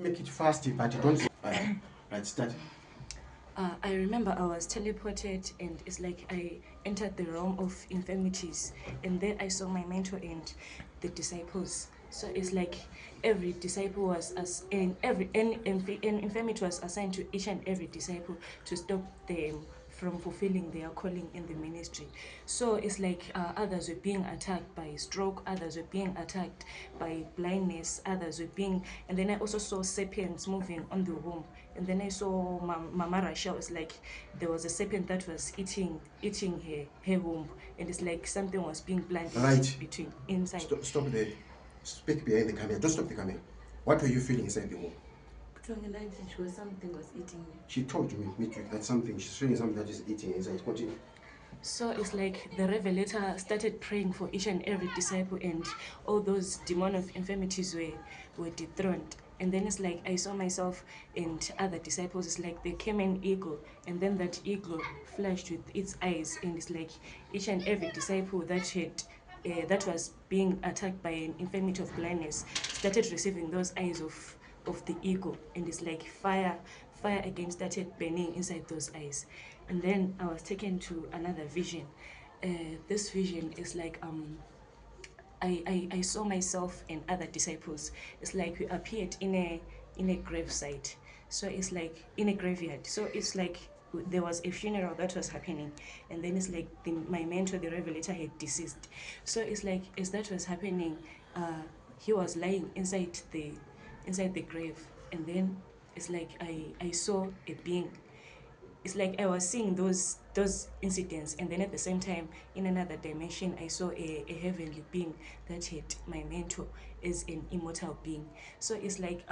Make it fast, but you don't. Right, start. I remember I was teleported, and it's like I entered the realm of infirmities, and there I saw my mentor and the disciples. So it's like every disciple was as in every an infirmity was assigned to each and every disciple to stop them from fulfilling their calling in the ministry. So it's like others were being attacked by stroke, others were being attacked by blindness, others were being, and then I also saw serpents moving on the womb. And then I saw Mama Rachel. It's like there was a serpent that was eating her womb, and it's like something was being planted Right. between inside. Stop there. Speak behind the camera. Don't stop the camera. What were you feeling inside the womb? Something was eating me. She told me that something. She's feeling something that is eating inside. Continue. So it's like the Revelator started praying for each and every disciple, and all those demon of infirmities were dethroned. And then it's like I saw myself and other disciples. It's like there came an eagle, and then that eagle flashed with its eyes, and it's like each and every disciple that was being attacked by an infirmity of blindness started receiving those eyes of the eagle, and it's like fire again started burning inside those eyes. And then I was taken to another vision. This vision is like I saw myself and other disciples. It's like we appeared in a gravesite. So it's like in a graveyard. So it's like there was a funeral that was happening, and then it's like my mentor, the Revelator, had deceased. So it's like as that was happening, he was lying inside the grave, and then it's like I saw a being. It's like I was seeing those incidents, and then at the same time in another dimension I saw a heavenly being that had my mentor as an immortal being. So it's like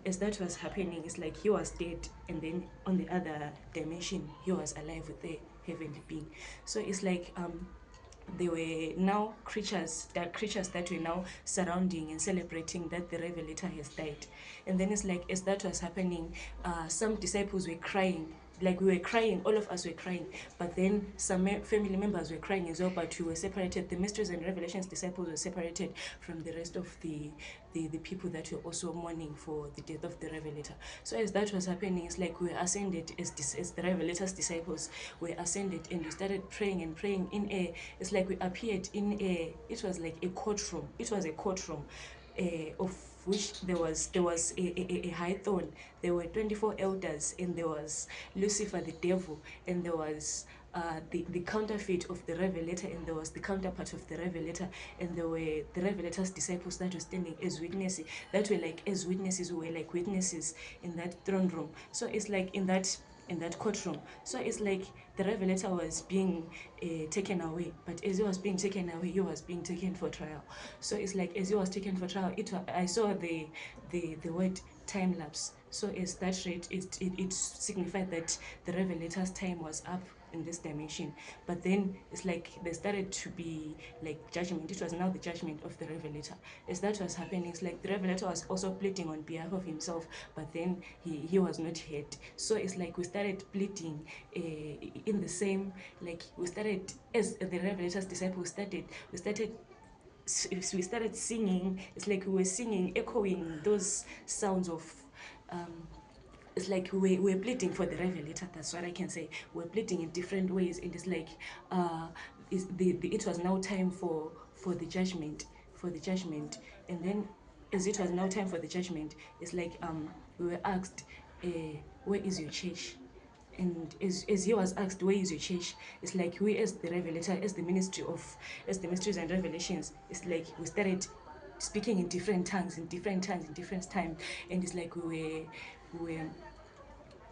as that was happening, it's like he was dead, and then on the other dimension he was alive with the heavenly being. So it's like there were now creatures that were now surrounding and celebrating that the Revelator has died. And then it's like as that was happening, some disciples were crying, like we were crying, all of us were crying, but then some family members were crying as well, but we were separated. The mysteries and revelations disciples were separated from the rest of the people that were also mourning for the death of the Revelator. So as that was happening, it's like we were ascended as the Revelator's disciples were ascended, and we started praying and praying in a, it's like we appeared in a, it was like a courtroom. It was a courtroom of which there was a high throne. There were 24 elders, and there was Lucifer the devil, and there was the counterfeit of the Revelator, and there was the counterpart of the Revelator, and there were the Revelator's disciples that were standing as witnesses, who were like witnesses in that throne room. So it's like in that courtroom. So it's like the Revelator was being taken away, but as he was being taken away, he was being taken for trial. So it's like as he was taken for trial, I saw the word time lapse. So as that rate, it signified that the Revelator's time was up in this dimension. But then it's like there started to be like judgment. It was now the judgment of the Revelator. As that was happening, it's like the Revelator was also pleading on behalf of himself, but then he was not heard. So it's like we started pleading in the same, like we started, as the Revelator's disciples we started singing. It's like we were singing, echoing those sounds of it's like we're pleading for the Revelator. That's what I can say. We're pleading in different ways, and it's like it was now time for the judgment, and then as it was now time for the judgment, it's like we were asked, where is your church? And as he was asked, where is your church? It's like we, as the Revelator, as the mysteries and revelations, it's like we started speaking in different tongues, in different times, and it's like we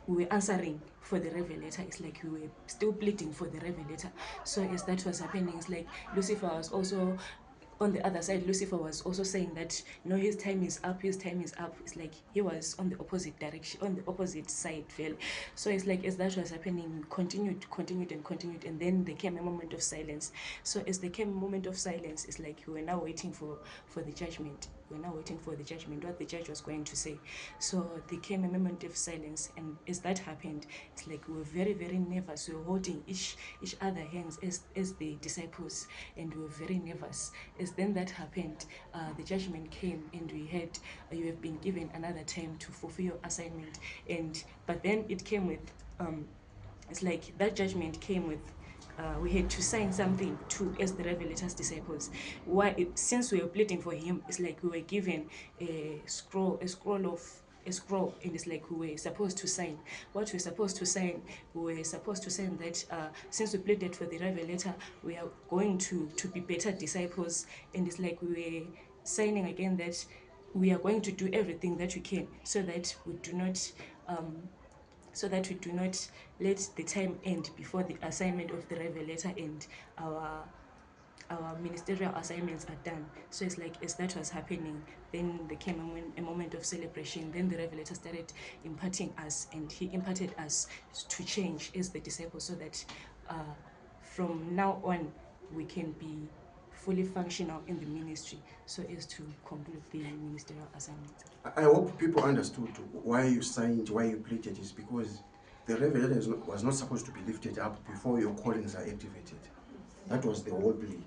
were answering for the Revelator. It's like we were still pleading for the Revelator. So as that was happening, it's like Lucifer was also on the other side. Lucifer was also saying that no, his time is up. It's like he was on the opposite direction, on the opposite side, fell. So it's like as that was happening, continued, and then there came a moment of silence. So as there came a moment of silence, it's like we were now waiting for the judgment. we're now waiting for the judgment, what the judge was going to say. So there came a moment of silence, and as that happened, it's like we were very, very nervous. We were holding each other hands as the disciples, and we were very nervous. As then that happened, the judgment came, and we had, you have been given another time to fulfill your assignment. And but then it came with, it's like that judgment came with, we had to sign something too as the Revelator's disciples. Since we were pleading for him, it's like we were given a scroll, and it's like we were supposed to sign. What we're supposed to sign, we were supposed to sign that since we pleaded for the Revelator, we are going to be better disciples. And it's like we were signing again that we are going to do everything that we can so that we do not let the time end before the assignment of the Revelator and our ministerial assignments are done. So it's like as that was happening, then there came a moment of celebration. Then the Revelator started imparting us, and he imparted us to change as the disciples, so that from now on we can be fully functional in the ministry, so as to conclude the ministerial assignments. I hope people understood why you signed, why you pleaded, is because the Revelator was not supposed to be lifted up before your callings are activated. That was the whole plea.